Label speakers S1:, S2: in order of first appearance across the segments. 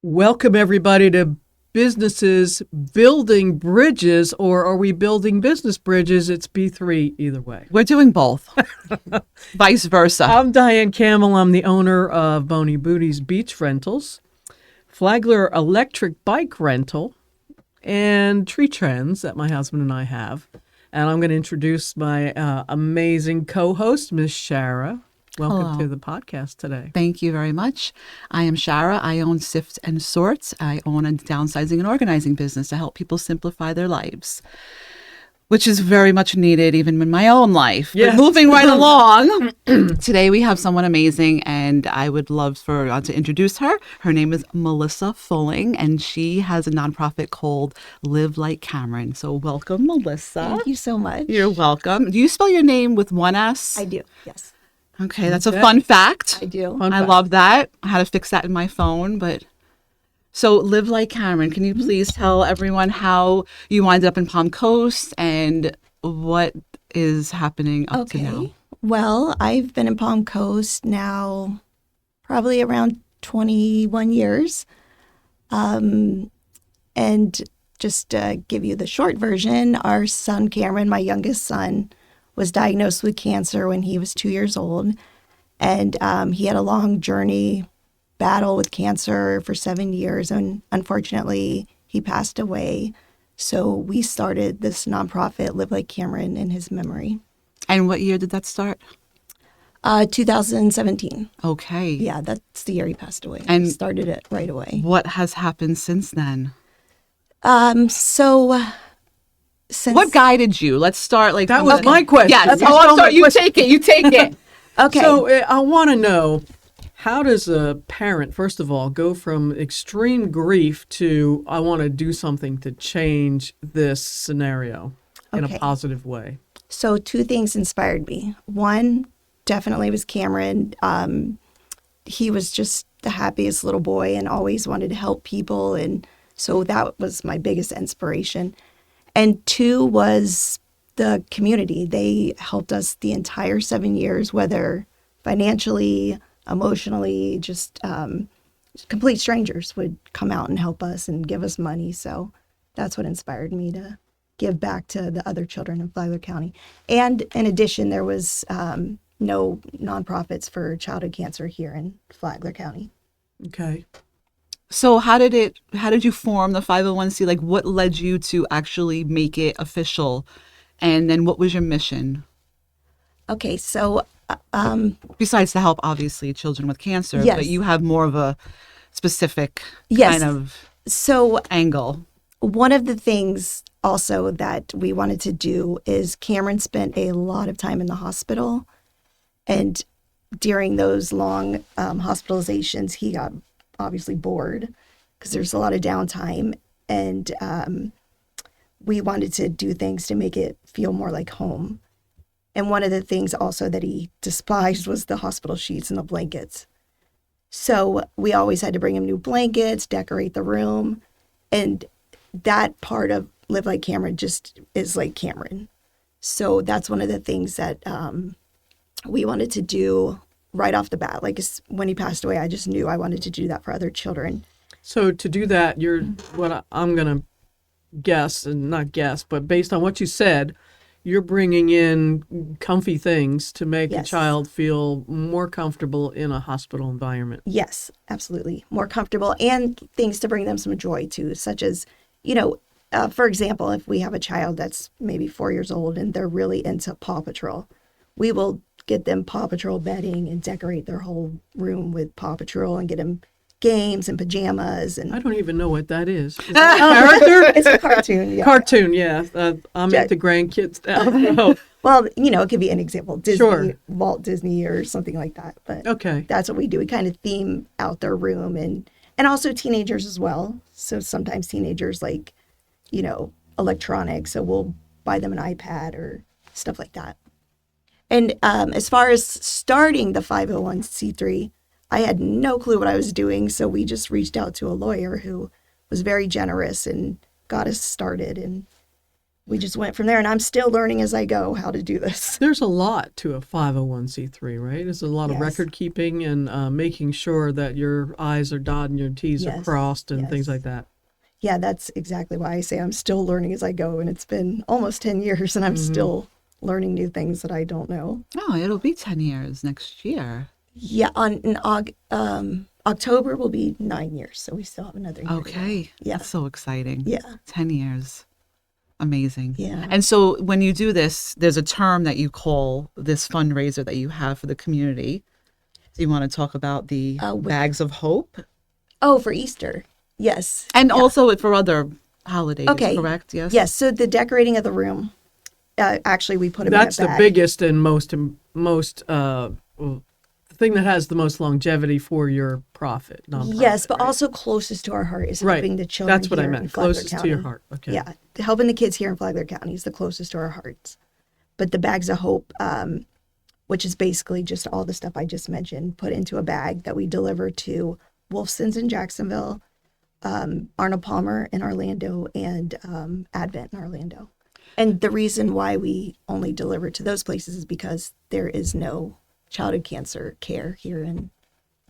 S1: Welcome, everybody, to Businesses Building Bridges, or are we building business bridges? It's B3 either way.
S2: We're doing both. Vice versa.
S1: I'm Diane Campbell. I'm the owner of Boney Booty's Beach Rentals, Flagler Electric Bike Rental, and Tree Trends that my husband and I have. And I'm going to introduce my amazing co-host, Miss Shara. Welcome
S2: Hello.
S1: to the podcast today.
S2: Thank you very much. I am Shara. I own Sift and Sorts. I own a downsizing and organizing business to help people simplify their lives, which is very much needed even in my own life.
S1: Yes.
S2: But moving right along, today we have someone amazing, and I would love to introduce her. Her name is Melissa Fulling, and she has a nonprofit called Live Like Cameron. So welcome, Melissa.
S3: Thank you so much.
S2: You're welcome. Do you spell your name with one S?
S3: I do, yes.
S2: Okay, that's a fun fact.
S3: I do.
S1: Fun
S2: I
S1: fact.
S2: love that. I had to fix that in my phone, but so Live Like Cameron, can you please tell everyone how you winded up in Palm Coast and what is happening up to now?
S3: Well, I've been in Palm Coast now probably around 21 years. And just to give you the short version, our son Cameron, my youngest son, was diagnosed with cancer when he was 2 years old. And he had a long journey battle with cancer for 7 years. And unfortunately, he passed away. So we started this nonprofit, Live Like Cameron, in his memory.
S2: And what year did that start?
S3: 2017.
S2: Okay.
S3: Yeah, that's the year he passed away.
S2: And
S3: we started it right away.
S2: What has happened since then?
S3: Since
S2: What guided you? Let's start like
S1: That
S2: from
S1: was
S2: the-
S1: my question.
S2: Yes.
S1: You
S2: Oh, I'm
S1: stole my
S2: sorry. You
S1: question.
S2: take it. You take it.
S3: okay,
S1: So I want to know, how does a parent, first of all, go from extreme grief to I want to do something to change this scenario in a
S3: Okay.
S1: positive way?
S3: so two things inspired me. One definitely was Cameron. He was just the happiest little boy and always wanted to help people, and so that was my biggest inspiration. And two was the community. They helped us the entire 7 years, whether financially, emotionally, just complete strangers would come out and help us and give us money. So that's what inspired me to give back to the other children in Flagler County. And in addition, there was no nonprofits for childhood cancer here in Flagler County.
S1: Okay.
S2: So how did you form the 501c? Like what led you to actually make it official? And then what was your mission?
S3: Okay, so
S2: Besides to help, obviously, children with cancer,
S3: Yes.
S2: but you have more of a specific
S3: Yes.
S2: kind of
S3: so
S2: angle.
S3: one of the things also that we wanted to do is Cameron spent a lot of time in the hospital, and during those long hospitalizations, he got obviously bored because there's a lot of downtime, and we wanted to do things to make it feel more like home. And one of the things also that he despised was the hospital sheets and the blankets. So we always had to bring him new blankets, decorate the room, and that part of Live Like Cameron just is like Cameron. So that's one of the things that we wanted to do right off the bat. Like when he passed away, I just knew I wanted to do that for other children.
S1: So to do that, I'm going to guess, and not guess, but based on what you said, you're bringing in comfy things to make a
S3: Yes.
S1: child feel more comfortable in a hospital environment.
S3: Yes, absolutely. More comfortable, and things to bring them some joy too, such as, for example, if we have a child that's maybe 4 years old and they're really into Paw Patrol, we will get them Paw Patrol bedding and decorate their whole room with Paw Patrol and get them games and pajamas. And
S1: I don't even know what that is. Is that a character?
S3: it's a cartoon. Yeah.
S1: Cartoon, yeah. I'm
S3: Yeah.
S1: into grandkids now. So,
S3: Well, it could be an example, Disney,
S1: Sure.
S3: Walt Disney or something like that. But
S1: okay.
S3: that's what we do. We kind of theme out their room, and also teenagers as well. So sometimes teenagers like, electronics. So we'll buy them an iPad or stuff like that. And as far as starting the 501c3, I had no clue what I was doing. So we just reached out to a lawyer who was very generous and got us started. And we just went from there, and I'm still learning as I go how to do this.
S1: There's a lot to a 501c3, right? There's a lot of
S3: Yes.
S1: record keeping and making sure that your I's are dotted and your T's are
S3: Yes.
S1: crossed and things
S3: Yes.
S1: like that.
S3: Yeah, that's exactly why I say I'm still learning as I go, and it's been almost 10 years, and I'm still learning new things that I don't know.
S2: Oh, it'll be 10 years next year.
S3: Yeah, October will be 9 years, so we still have another year. to go.
S2: Okay.
S3: Yeah.
S2: That's so exciting.
S3: Yeah.
S2: 10 years. Amazing.
S3: Yeah.
S2: And so when you do this, there's a term that you call this fundraiser that you have for the community. Do you want to talk about the Bags of Hope?
S3: Oh, for Easter. Yes.
S2: And also for other holidays,
S3: Okay.
S2: correct? Yes?
S3: Yes. So the decorating of the room, actually, we put them
S1: That's
S3: in a
S1: the
S3: bag.
S1: biggest and most the thing that has the most longevity for your profit. Nonprofit,
S3: Yes, but
S1: right?
S3: also closest to our heart is
S1: Right.
S3: helping the children.
S1: That's what I
S3: here
S1: meant.
S3: in Flagler
S1: Closest to
S3: County.
S1: your heart. Okay.
S3: Yeah, helping the kids here in Flagler County is the closest to our hearts. But the Bags of Hope, which is basically just all the stuff I just mentioned, put into a bag that we deliver to Wolfson's in Jacksonville, Arnold Palmer in Orlando, and Advent in Orlando. And the reason why we only deliver to those places is because there is no childhood cancer care here in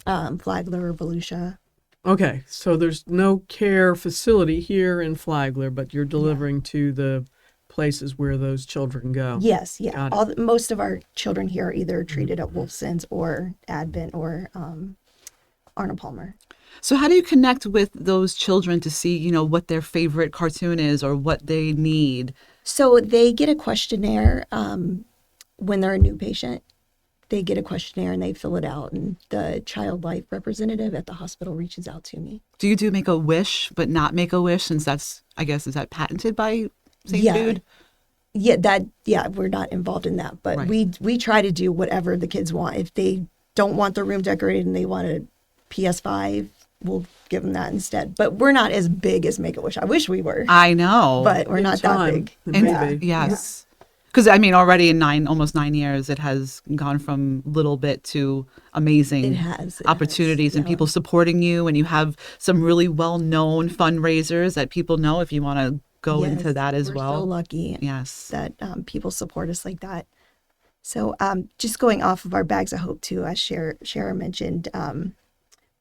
S3: Flagler or Volusia.
S1: Okay, so there's no care facility here in Flagler, but you're delivering to the places where those children go.
S3: Yes, yeah.
S1: Got it.
S3: Most of our children here are either treated at Wolfson's or Advent or Arnold Palmer.
S2: So how do you connect with those children to see, what their favorite cartoon is or what they need?
S3: So they get a questionnaire when they're a new patient. They get a questionnaire and they fill it out, and the child life representative at the hospital reaches out to me.
S2: Do you do Make-A-Wish, but not Make-A-Wish, since that's, I guess, is that patented by St.
S3: Yeah.
S2: Jude?
S3: Yeah, we're not involved in that, but
S2: Right.
S3: we try to do whatever the kids want. If they don't want their room decorated and they want a PS5, we'll give them that instead. But we're not as big as Make-A-Wish. I wish we were,
S2: I know.
S3: but we're not that
S1: time.
S3: big.
S1: It
S2: And-
S1: may be.
S2: yes. Because, already in almost 9 years, it has gone from little bit to amazing
S3: It has.
S2: opportunities and
S3: Yeah.
S2: people supporting you. And you have some really well-known fundraisers that people know if you want to go
S3: Yes,
S2: into that as
S3: we're
S2: well.
S3: so lucky
S2: Yes.
S3: that people support us like that. So just going off of our Bags of Hope too, as Shara mentioned,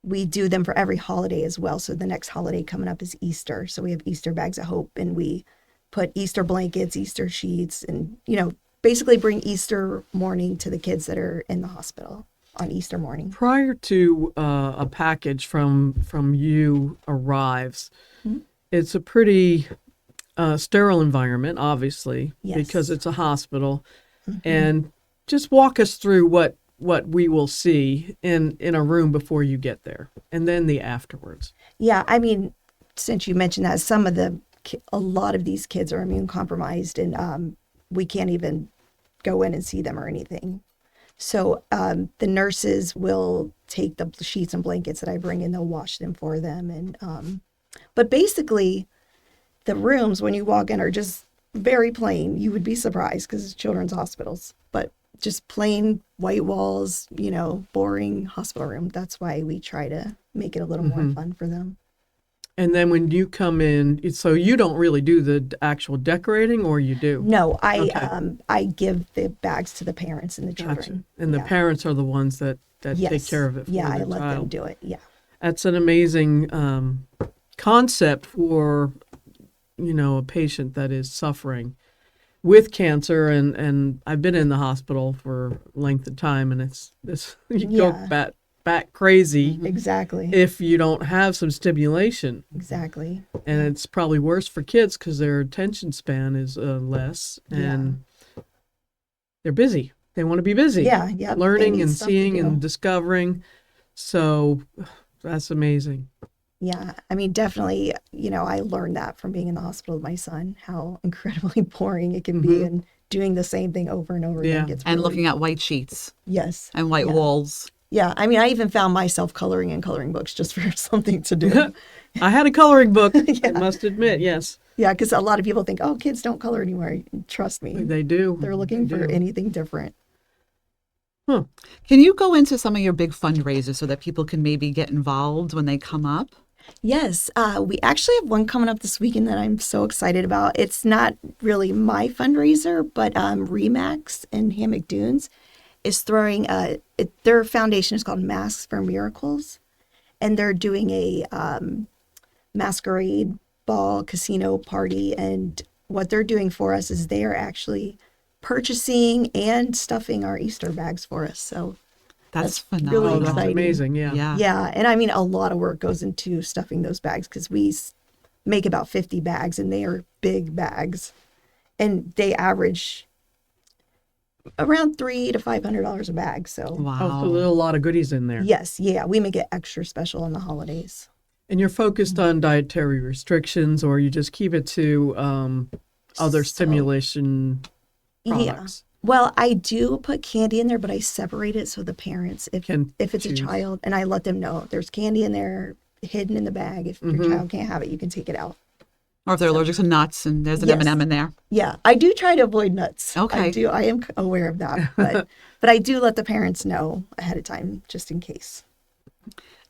S3: we do them for every holiday as well. So the next holiday coming up is Easter. So we have Easter Bags of Hope, and we put Easter blankets, Easter sheets, and basically bring Easter morning to the kids that are in the hospital on Easter morning.
S1: Prior to a package from you arrives, it's a pretty sterile environment, obviously,
S3: Yes.
S1: because it's a hospital. And just walk us through what we will see in a room before you get there, and then the afterwards.
S3: Yeah, since you mentioned that, a lot of these kids are immune compromised, and we can't even go in and see them or anything. So the nurses will take the sheets and blankets that I bring in, they'll wash them for them. And but basically, the rooms when you walk in are just very plain. You would be surprised because it's children's hospitals, but just plain white walls, boring hospital room. That's why we try to make it a little more fun for them.
S1: And then when you come in, so you don't really do the actual decorating, or you do?
S3: No,
S1: Okay.
S3: I give the bags to the parents and the
S1: Gotcha.
S3: children.
S1: And the
S3: Yeah.
S1: parents are the ones that take
S3: Yes.
S1: care of it for
S3: Yeah,
S1: their
S3: I let
S1: child.
S3: them do it. Yeah.
S1: That's an amazing concept for, a patient that is suffering with cancer. And I've been in the hospital for a length of time, and it's you
S3: Yeah.
S1: go bat crazy
S3: Exactly.
S1: if you don't have some stimulation.
S3: Exactly.
S1: And it's probably worse for kids because their attention span is less, and they're busy. They want to be busy.
S3: Yeah. Yeah. They
S1: Learning
S3: need
S1: and
S3: stuff to
S1: seeing
S3: do.
S1: and discovering. So that's amazing.
S3: Yeah. Definitely, I learned that from being in the hospital with my son, how incredibly boring it can be, and doing the same thing over and over
S1: Yeah.
S3: again. Gets
S2: And
S3: really-
S2: looking at white sheets
S3: Yes.
S2: and white
S3: Yeah.
S2: walls.
S3: Yeah. I even found myself coloring in coloring books just for something to do.
S1: I had a coloring book, I must admit, yes.
S3: Yeah. Because a lot of people think, oh, kids don't color anymore. Trust me.
S1: They do.
S3: They're looking
S1: They
S3: for
S1: do.
S3: anything different.
S2: Can you go into some of your big fundraisers so that people can maybe get involved when they come up?
S3: Yes, we actually have one coming up this weekend that I'm so excited about. It's not really my fundraiser, but Remax in Hammock Dunes is throwing their foundation is called Masks for Miracles, and they're doing a masquerade ball casino party. And what they're doing for us is they are actually purchasing and stuffing our Easter bags for us. So
S2: That's
S3: really
S2: phenomenal.
S1: Oh, that's
S3: exciting.
S1: amazing. Yeah.
S2: Yeah.
S3: yeah, and I mean a lot of work goes into stuffing those bags because make about 50 bags, and they are big bags, and they average around $300 to $500 a bag. So
S2: Wow.
S1: Oh, so there's a lot of goodies in there.
S3: yes, yeah, we make it extra special on the holidays.
S1: And you're focused on dietary restrictions, or you just keep it to other
S3: So-
S1: stimulation products?
S3: Well, I do put candy in there, but I separate it so the parents, if
S1: Can
S3: it's
S1: choose.
S3: a child, and I let them know there's candy in there hidden in the bag. If your child can't have it, you can take it out.
S2: Or if they're allergic to nuts and there's an
S3: Yes.
S2: M&M in there.
S3: Yeah, I do try to avoid nuts.
S2: Okay.
S3: I am aware of that, but I do let the parents know ahead of time just in case.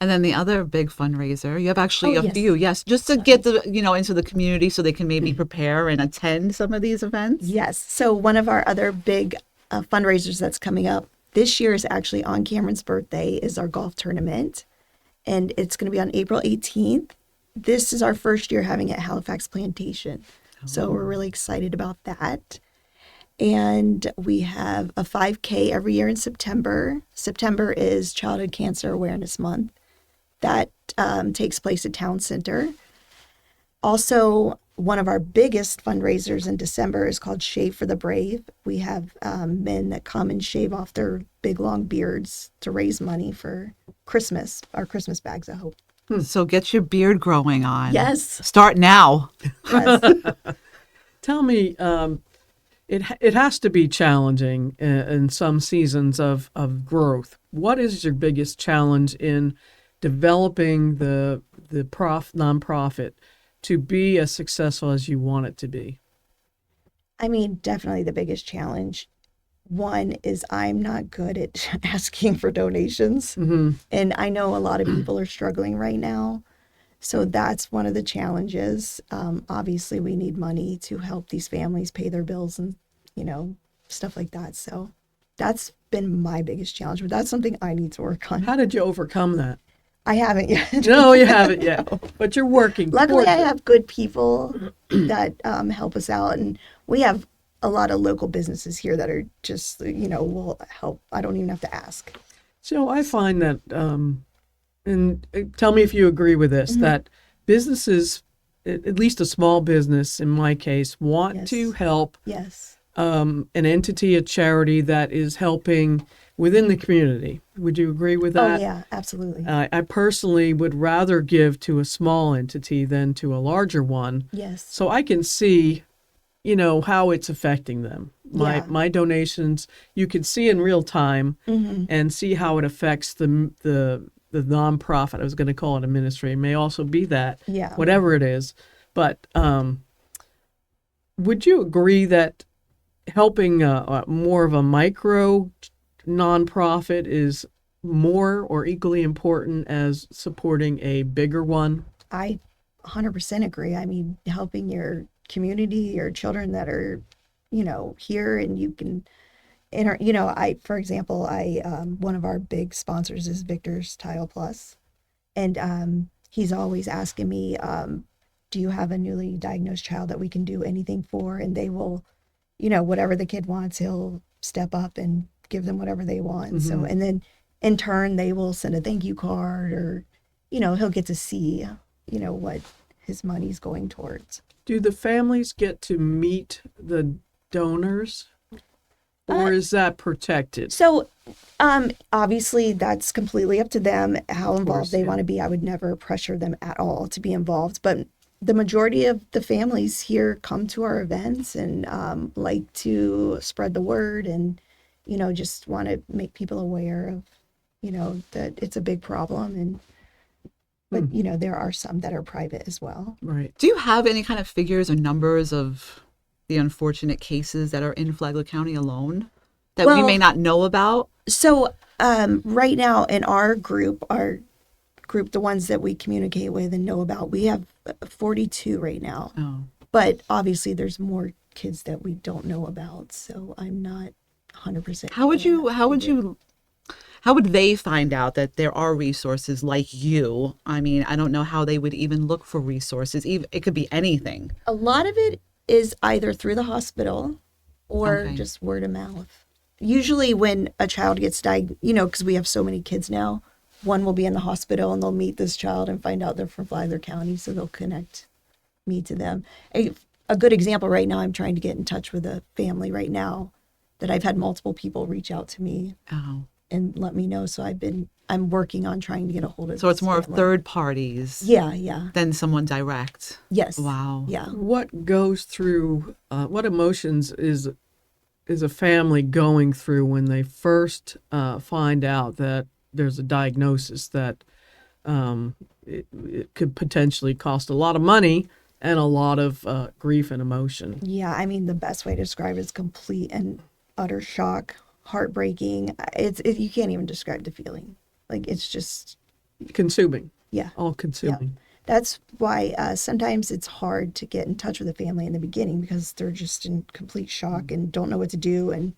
S2: And then the other big fundraiser, you have actually
S3: Oh,
S2: a
S3: yes.
S2: few, yes, just to get into the community so they can maybe prepare and attend some of these events.
S3: Yes. So one of our other big fundraisers that's coming up this year is actually on Cameron's birthday is our golf tournament, and it's going to be on April 18th. This is our first year having it at Halifax Plantation, so we're really excited about that. And we have a 5K every year in September. September is Childhood Cancer Awareness Month. That takes place at Town Center. Also, one of our biggest fundraisers in December is called Shave for the Brave. We have men that come and shave off their big long beards to raise money for Christmas, our Christmas bags, I hope.
S2: So get your beard growing on.
S3: Yes.
S2: Start now.
S3: Yes.
S1: Tell me, it has to be challenging in some seasons of growth. What is your biggest challenge in developing the nonprofit to be as successful as you want it to be?
S3: I mean, definitely the biggest challenge. One is I'm not good at asking for donations. And I know a lot of people are struggling right now. So that's one of the challenges. Obviously, we need money to help these families pay their bills and, stuff like that. So that's been my biggest challenge, but that's something I need to work on.
S1: How did you overcome that?
S3: I haven't yet.
S1: No, you haven't yet, but you're working.
S3: Luckily,
S1: towards
S3: I
S1: it.
S3: have good people that help us out. And we have a lot of local businesses here that are just, will help. I don't even have to ask.
S1: So I find that, and tell me if you agree with this, that businesses, at least a small business in my case, want
S3: Yes.
S1: to help
S3: Yes.
S1: an entity, a charity that is helping within the community. Would you agree with that?
S3: Oh, yeah, absolutely.
S1: I personally would rather give to a small entity than to a larger one.
S3: Yes.
S1: So I can see, how it's affecting them.
S3: Yeah.
S1: My donations, you can see in real time and see how it affects the nonprofit. I was going to call it a ministry. It may also be that,
S3: Yeah.
S1: whatever it is. But would you agree that helping more of a micro nonprofit is more or equally important as supporting a bigger one?
S3: I 100% agree. I mean, helping your community, your children that are, here, and you can for example, one of our big sponsors is Victor's Tile Plus, and he's always asking me, do you have a newly diagnosed child that we can do anything for? And they will, whatever the kid wants, he'll step up and give them whatever they want. So, and then in turn, they will send a thank you card, or, he'll get to see, what his money's going towards.
S1: Do the families get to meet the donors, or is that protected?
S3: So, obviously, that's completely up to them how involved
S1: course,
S3: they
S1: yeah.
S3: want to be. I would never pressure them at all to be involved, but the majority of the families here come to our events and like to spread the word, and just want to make people aware of that it's a big problem. And but there are some that are private as well.
S1: Right.
S2: Do you have any kind of figures or numbers of the unfortunate cases that are in Flagler County alone that we
S3: Well-
S2: may not know about?
S3: So right now in our group, our group, the ones that we communicate with and know about, we have 42 right now.
S2: Oh.
S3: But obviously there's more kids that we don't know about. So I'm not 100%.
S2: How would they find out that there are resources like you? I mean, I don't know how they would even look for resources. Even it could be anything.
S3: A lot of it is either through the hospital or
S2: Okay.
S3: just word of mouth. Usually when a child gets diagnosed, because we have so many kids now, one will be in the hospital and they'll meet this child and find out they're from Flagler County, so they'll connect me to them. A good example right now, I'm trying to get in touch with a family right now that I've had multiple people reach out to me
S2: Oh.
S3: and let me know. So I'm working on trying to get a hold of
S2: So it's
S3: this
S2: more of
S3: family.
S2: third parties
S3: Yeah.
S2: than someone direct.
S3: Yes.
S2: Wow.
S3: Yeah.
S1: What goes through, what emotions is a family going through when they first find out that there's a diagnosis that it could potentially cost a lot of money and a lot of grief and emotion?
S3: Yeah, I mean, the best way to describe it is complete and utter shock, heartbreaking. You can't even describe the feeling. Like, it's just,
S1: Consuming,
S3: yeah.
S1: all consuming.
S3: That's why sometimes it's hard to get in touch with the family in the beginning because they're just in complete shock and don't know what to do. And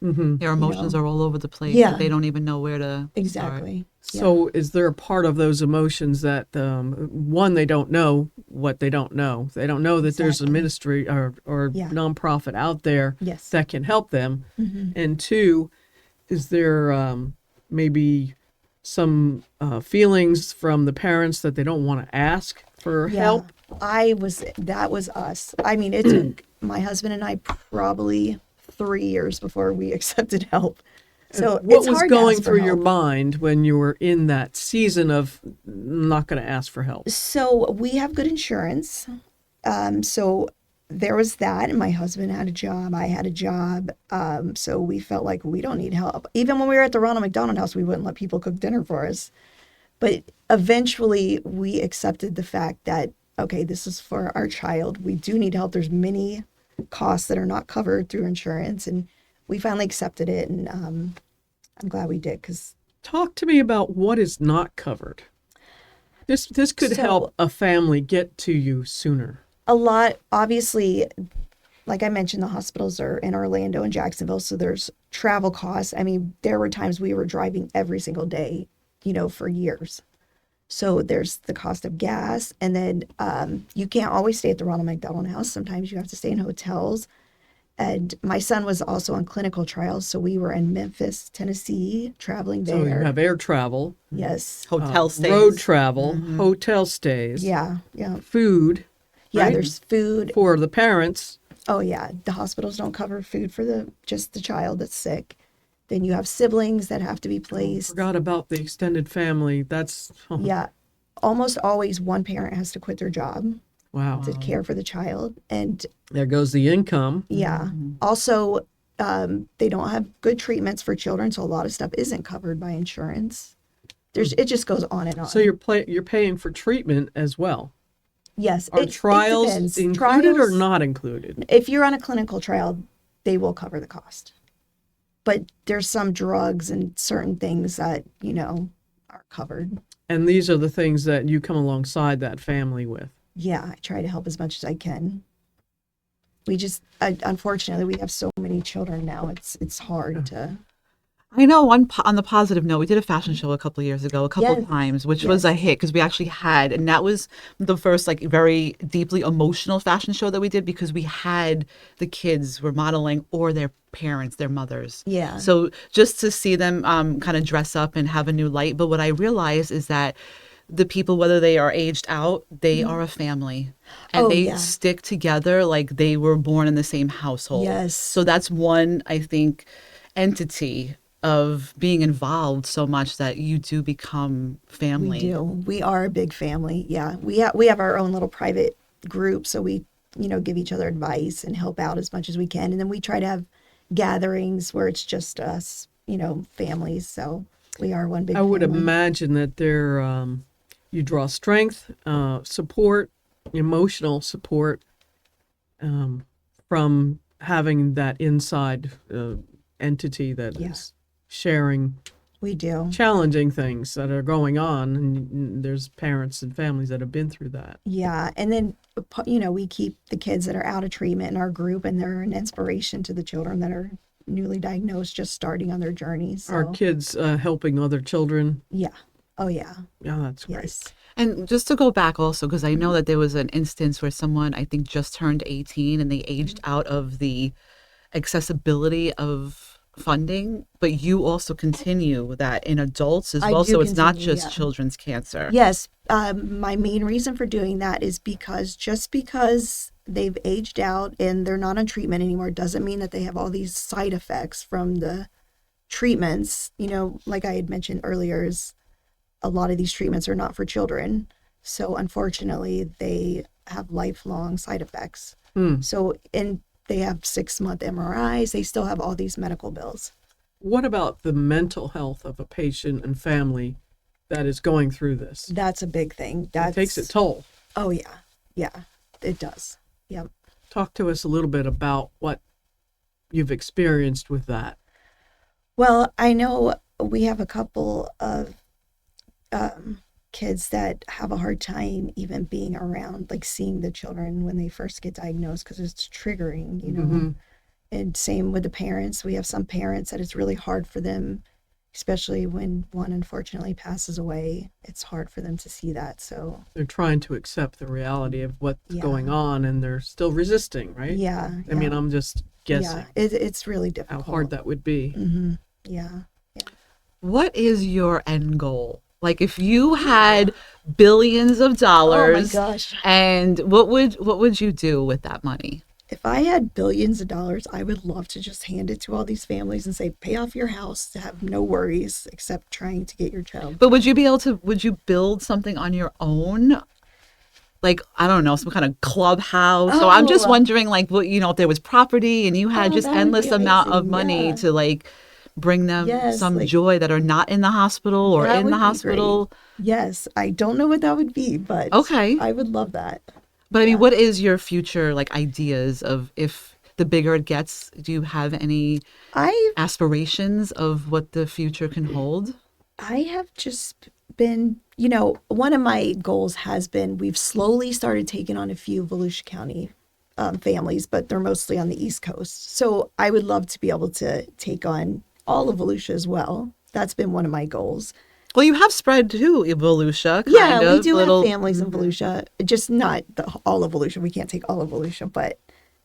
S2: Their emotions are all over the place.
S3: Yeah.
S2: That they don't even know where to
S3: exactly.
S1: So is there a part of those emotions that, one, they don't know what they don't know? They don't know that there's a
S3: Exactly.
S1: ministry or
S3: Yeah.
S1: nonprofit out there
S3: Yes.
S1: that can help them.
S3: Mm-hmm.
S1: And two, is there maybe some feelings from the parents that they don't want to ask for help?
S3: That was us. I mean, it took my husband and I probably 3 years before we accepted help. So
S1: What
S3: it's
S1: was
S3: hard to
S1: going
S3: ask for
S1: through your
S3: help.
S1: mind when you were in that season of not going to ask for help?
S3: So we have good insurance. So there was that, and my husband had a job. I had a job. So we felt like we don't need help. Even when we were at the Ronald McDonald House, we wouldn't let people cook dinner for us. But eventually we accepted the fact that, okay, this is for our child. We do need help. There's many costs that are not covered through insurance. And we finally accepted it. And I'm glad we did because
S1: Talk to me about what is not covered. This could
S3: So-
S1: help a family get to you sooner.
S3: a lot, obviously, like I mentioned, the hospitals are in Orlando and Jacksonville. So there's travel costs. I mean, there were times we were driving every single day, for years. So there's the cost of gas. And then you can't always stay at the Ronald McDonald House. Sometimes you have to stay in hotels. And my son was also on clinical trials. So we were in Memphis, Tennessee, traveling there.
S1: So you have air travel,
S3: Yes.
S2: hotel stays.
S1: road travel, hotel stays,
S3: Yeah.
S1: food.
S3: Yeah.
S1: Right?
S3: There's food.
S1: For the parents.
S3: Oh yeah, the hospitals don't cover food for just the child that's sick. Then you have siblings that have to be placed.
S1: Forgot about the extended family. That's
S3: Yeah, almost always one parent has to quit their job
S1: wow.
S3: to care for the child, and
S1: There goes the income.
S3: yeah, also they don't have good treatments for children, so a lot of stuff isn't covered by insurance. It just goes on and on.
S1: So you're paying for treatment as well.
S3: Yes,
S1: Are
S3: it
S1: trials
S3: depends.
S1: included or
S3: Trials-
S1: not included?
S3: If you're on a clinical trial, they will cover the cost. But there's some drugs and certain things that, are covered.
S1: And these are the things that you come alongside that family with.
S3: Yeah, I try to help as much as I can. We just, unfortunately, we have so many children now. It's hard to.
S2: I know on the positive note, we did a fashion show a couple of years ago, a couple
S3: Yes.
S2: times, which was a hit because we actually had, and that was the first very deeply emotional fashion show that we did because we had the kids were modeling or their parents, their mothers.
S3: Yeah.
S2: So just to see them kind of dress up and have a new light. But what I realized is that the people, whether they are aged out, they are a family. And
S3: Oh,
S2: they
S3: yeah.
S2: stick together like they were born in the same household.
S3: Yes.
S2: So that's one, I think, entity of being involved so much that you do become family.
S3: We do. We are a big family. Yeah. We have our own little private group. So we, give each other advice and help out as much as we can. And then we try to have gatherings where it's just us, families. So we are one big
S1: I would
S3: family.
S1: imagine that there you draw strength, support, emotional support from having that inside entity that is
S3: Yeah.
S1: sharing
S3: We do.
S1: challenging things that are going on, and there's parents and families that have been through that.
S3: Yeah. And then, we keep the kids that are out of treatment in our group, and they're an inspiration to the children that are newly diagnosed, just starting on their journey. So,
S1: Are kids helping other children?
S3: yeah. Oh, yeah.
S1: Yeah, that's great.
S3: Yes.
S2: And just to go back also, because I know that there was an instance where someone, I think, just turned 18 and they aged out of the accessibility of funding, but you also continue that in adults as
S3: I
S2: well.
S3: do
S2: So it's not
S3: continue,
S2: just
S3: yeah.
S2: children's cancer.
S3: Yes. My main reason for doing that is because just because they've aged out and they're not on treatment anymore doesn't mean that they have all these side effects from the treatments. Like I had mentioned earlier, is a lot of these treatments are not for children. So unfortunately, they have lifelong side effects. So, and they have 6-month MRIs. They still have all these medical bills.
S1: What about the mental health of a patient and family that is going through this?
S3: That's a big thing.
S1: It takes a toll.
S3: Oh, yeah. Yeah, it does. Yep.
S1: Talk to us a little bit about what you've experienced with that.
S3: Well, I know we have a couple of kids that have a hard time even being around, like seeing the children when they first get diagnosed, because it's triggering, And same with the parents. We have some parents that it's really hard for them, especially when one unfortunately passes away. It's hard for them to see that. So
S1: They're trying to accept the reality of what's
S3: Yeah.
S1: going on, and they're still resisting, right?
S3: yeah,
S1: I mean, I'm just guessing
S3: yeah, it's really
S1: how
S3: difficult.
S1: hard that would be.
S3: Mm-hmm. Yeah.
S2: What is your end goal? Like if you had billions of dollars,
S3: Oh my gosh.
S2: and what would you do with that money?
S3: If I had billions of dollars, I would love to just hand it to all these families and say, pay off your house, to have no worries except trying to get your child.
S2: But would you build something on your own? Like, I don't know, some kind of clubhouse. So I'm just
S3: Oh.
S2: wondering, like, what, if there was property and you had
S3: Oh,
S2: just
S3: that would
S2: endless
S3: be
S2: amount of
S3: amazing,
S2: money
S3: yeah.
S2: to like bring them
S3: Yes,
S2: some
S3: like-
S2: joy that are not in the hospital or
S3: That
S2: in
S3: would
S2: the
S3: be
S2: hospital.
S3: Yes, I don't know what that would be, but
S2: Okay.
S3: I would love that.
S2: But I mean, what is your future like ideas of if the bigger it gets? Do you have any
S3: I
S2: aspirations of what the future can hold?
S3: have just been, one of my goals has been, we've slowly started taking on a few Volusia County families, but they're mostly on the East Coast. So I would love to be able to take on all of Volusia as well. That's been one of my goals.
S2: Well, you have spread to Volusia, kind
S3: Yeah,
S2: of.
S3: we do
S2: little,
S3: have families in Volusia, just not all of Volusia. We can't take all of Volusia, but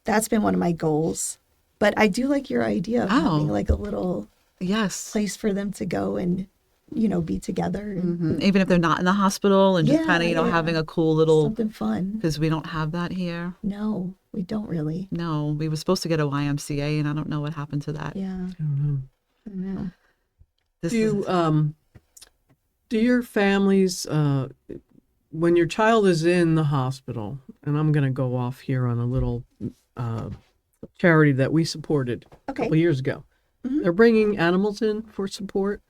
S3: that's been one of my goals. But I do like your idea of having like a little
S2: Yes.
S3: place for them to go and, be together. And
S2: Even if they're not in the hospital and just
S3: Yeah,
S2: kind of,
S3: yeah.
S2: having a cool little,
S3: something fun.
S2: because we don't have that here.
S3: No, we don't really.
S2: No, we were supposed to get a YMCA and I don't know what happened to that.
S3: Yeah.
S1: I don't know.
S3: I don't know.
S2: This
S1: Do
S2: is,
S1: do your families, when your child is in the hospital, and I'm going to go off here on a little charity that we supported a
S3: Okay.
S1: couple years ago.
S3: Mhm.
S1: They're bringing animals in for support.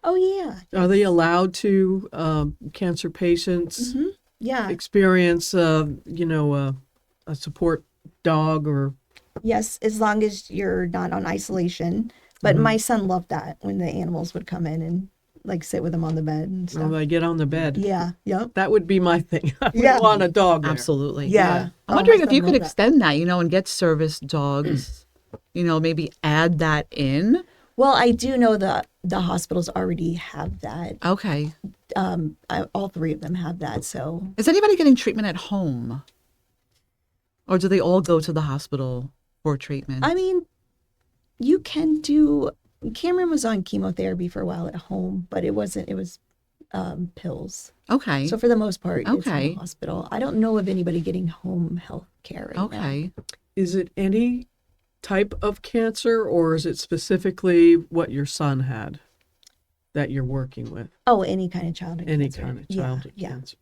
S3: Oh, yeah.
S1: Are they allowed to, cancer patients
S3: Hmm. Yeah.
S1: experience, a support dog or?
S3: Yes, as long as you're not on isolation. But
S1: Mm-hmm.
S3: my son loved that when the animals would come in and like sit with him on the bed and
S1: Or
S3: stuff.
S1: they get on the bed?
S3: Yeah. Yep.
S1: That would be my thing. I would
S3: Yeah.
S1: want a dog there.
S2: absolutely.
S3: Yeah.
S2: I'm
S3: Oh,
S2: wondering
S3: my
S2: if
S3: son
S2: you could
S3: loved that.
S2: extend that, and get service dogs, maybe add that in.
S3: Well, I do know that the hospitals already have that.
S2: Okay.
S3: All three of them have that. So
S2: Is anybody getting treatment at home? Or do they all go to the hospital for treatment?
S3: I mean, you can do. Cameron was on chemotherapy for a while at home, but it wasn't. It was pills.
S2: Okay.
S3: So for the most part, it's in
S2: Okay.
S3: the hospital. I don't know of anybody getting home health care right now.
S2: Okay.
S1: Is it any type of cancer, or is it specifically what your son had that you're working with?
S3: Oh, any kind of childhood
S1: Any
S3: cancer.
S1: kind of
S3: Yeah,
S1: childhood
S3: yeah.
S1: cancer.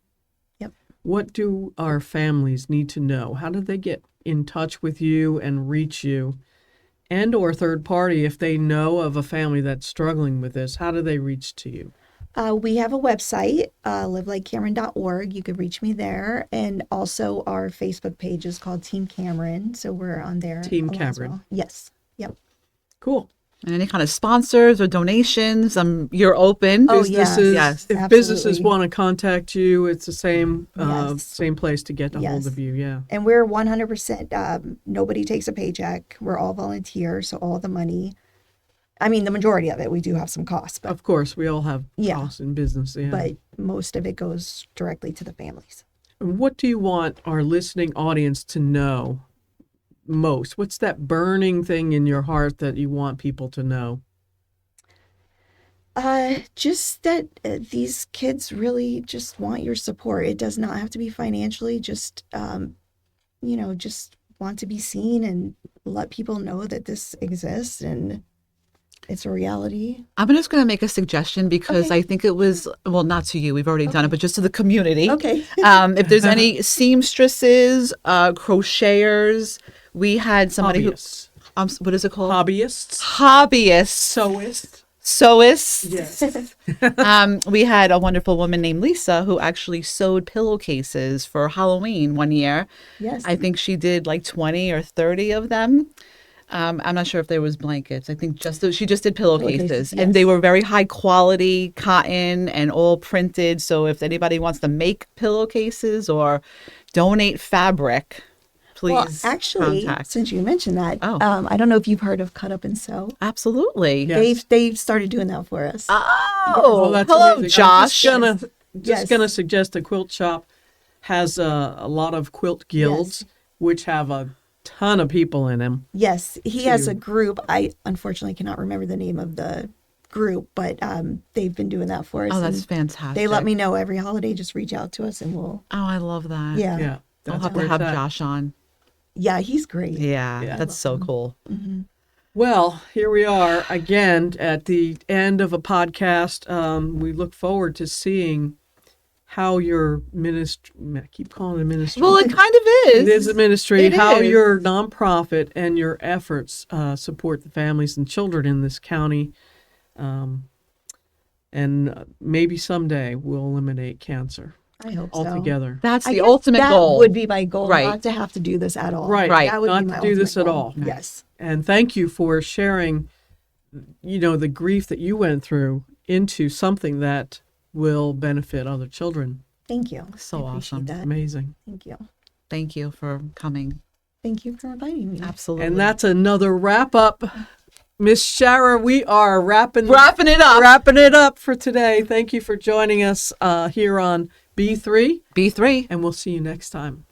S3: Yep.
S1: What do our families need to know? How do they get in touch with you and reach you? And or third party, if they know of a family that's struggling with this, how do they reach to you?
S3: We have a website, livelikecameron.org. You could reach me there. And also our Facebook page is called Team Cameron. So we're on there.
S1: Team
S3: a lot as
S1: Cameron.
S3: well. Yes. Yep.
S1: Cool.
S2: And any kind of sponsors or donations, you're open.
S3: Oh,
S1: Businesses,
S2: yes,
S1: if
S3: absolutely.
S1: businesses want to contact you, it's the same
S3: Yes.
S1: same place to get a hold
S3: Yes.
S1: of you. Yeah.
S3: And we're 100%, nobody takes a paycheck. We're all volunteer. So all the money, I mean, the majority of it, we do have some costs, but
S1: Of course, we all have
S3: Yeah.
S1: costs in business. Yeah.
S3: but most of it goes directly to the families.
S1: What do you want our listening audience to know most? What's that burning thing in your heart that you want people to know?
S3: Just that these kids really just want your support. It does not have to be financially, just, just want to be seen and let people know that this exists and it's a reality.
S2: I'm just going to make a suggestion because
S3: Okay.
S2: I think it was, well, not to you, we've already done it, but just to the community.
S3: Okay.
S2: If there's any seamstresses, crocheters, we had somebody
S1: Hobbyists.
S2: what is it called?
S1: Hobbyists.
S2: Hobbyists.
S1: Sewists.
S2: Sewists.
S1: Yes.
S2: We had a wonderful woman named Lisa who actually sewed pillowcases for Halloween one year.
S3: Yes.
S2: I think she did like 20 or 30 of them. I'm not sure if there was blankets. I think she just did pillowcases,
S3: Pillowcases,
S2: and
S3: yes.
S2: they were very high quality cotton and all printed. So if anybody wants to make pillowcases or donate fabric, please
S3: Well, actually,
S2: contact.
S3: since you mentioned that,
S2: Oh.
S3: I don't know if you've heard of Cut Up and Sew.
S2: Absolutely.
S1: Yes.
S3: They've started doing that for us.
S2: Oh,
S1: that's
S2: hello,
S1: amazing.
S2: Josh.
S1: I'm just
S3: Yes.
S1: gonna suggest the quilt shop has a lot of quilt guilds, which have a ton of people in them.
S3: Yes, he has
S1: to-
S3: a group. I unfortunately cannot remember the name of the group, but they've been doing that for us.
S2: Oh, that's
S3: and
S2: fantastic.
S3: They let me know every holiday. Just reach out to us, and we'll.
S2: Oh, I love that.
S3: Yeah,
S1: Yeah,
S2: I'll
S1: that's
S2: have
S1: where
S2: to have
S1: it's at.
S2: Josh on.
S3: yeah, he's great.
S2: Yeah,
S1: Yeah.
S2: that's so cool.
S1: Well, here we are again at the end of a podcast. We look forward to seeing how your ministry, I keep calling it a ministry.
S2: Well, it kind of
S1: It is a ministry,
S2: It
S1: how
S2: is.
S1: your nonprofit and your efforts support the families and children in this county. And maybe someday we'll eliminate cancer
S3: I hope so.
S1: altogether.
S2: That's
S3: I
S2: the
S3: guess
S2: ultimate
S3: that
S2: goal.
S3: would be my goal,
S2: Right.
S3: not to have to do this at all.
S1: Right,
S2: Right.
S3: That would
S1: not
S3: be my
S1: to do this
S3: ultimate
S1: at
S3: goal.
S1: all.
S3: Yes.
S1: And thank you for sharing, the grief that you went through into something that will benefit other children.
S3: Thank you.
S2: So
S3: I appreciate
S2: awesome.
S3: That.
S1: Amazing.
S3: Thank you.
S2: Thank you for coming.
S3: Thank you for inviting me.
S2: Absolutely.
S1: And that's another wrap up. Miss Shara, we are wrapping
S2: wrapping it up.
S1: for today. Thank you for joining us here on B3,
S2: B3.
S1: and we'll see you next time.